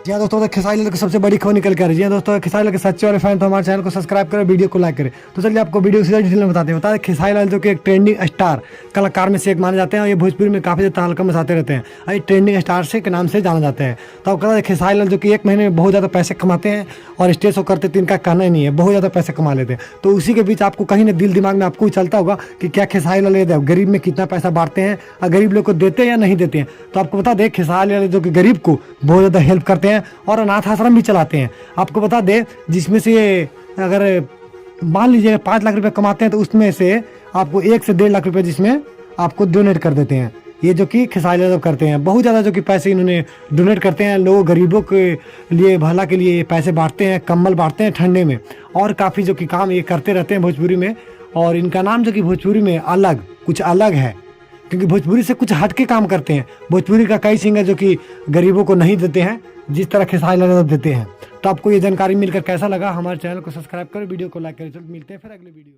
जी हाँ दोस्तों, खेसारी लाल की सबसे बड़ी खबर निकल के आ रही है। जी हाँ दोस्तों, खेसारी लाल के सच्चे वाले फैन तो हमारे चैनल को सब्सक्राइब करें, वीडियो को लाइक करें। तो चलिए आपको वीडियो सीधा डिटेल में बताते हैं। बता दें, खेसारी लाल जो कि एक ट्रेंडिंग स्टार कलाकार में से एक माने जाते हैं और ये भोजपुरी में काफ़ी ज़्यादा तहलका मचाते रहते हैं और ये ट्रेंडिंग स्टार से के नाम से जाना जाते हैं। तो आपको बता दें, खेसारी लाल जो कि एक महीने में बहुत ज़्यादा पैसे कमाते हैं और स्टेज शो करते तो इनका कहना ही नहीं है, बहुत ज़्यादा पैसे कमा लेते हैं। तो उसी के बीच आपको कहीं ना दिल दिमाग में आपको चलता होगा कि क्या खेसारी लाल गरीब में कितना पैसा बांटते हैं और गरीब लोग को देते हैं या नहीं देते हैं। तो आपको बता दें, खेसारी लाल जो कि गरीब को बहुत ज़्यादा हेल्प करते हैं और अनाथ आश्रम भी चलाते हैं। आपको बता दें, जिसमें से अगर मान लीजिए 5 लाख रुपए कमाते हैं तो उसमें से आपको 1 से 1.5 लाख रुपए जिसमें आपको डोनेट कर देते हैं। ये जो कि खेसारी लाल करते हैं, बहुत ज़्यादा जो कि पैसे इन्होंने डोनेट करते हैं लोगों गरीबों के लिए, भला के लिए पैसे बांटते हैं, कंबल बांटते हैं ठंडे में और काफ़ी जो कि काम ये करते रहते हैं भोजपुरी में। और इनका नाम जो कि भोजपुरी में अलग कुछ अलग है, क्योंकि भोजपुरी से कुछ हट के काम करते हैं। भोजपुरी का कई सिंगर जो कि गरीबों को नहीं देते हैं जिस तरह खेसारी लाल देते हैं। तो आपको ये जानकारी मिलकर कैसा लगा? हमारे चैनल को सब्सक्राइब करें, वीडियो को लाइक करें। चलो मिलते हैं फिर अगले वीडियो।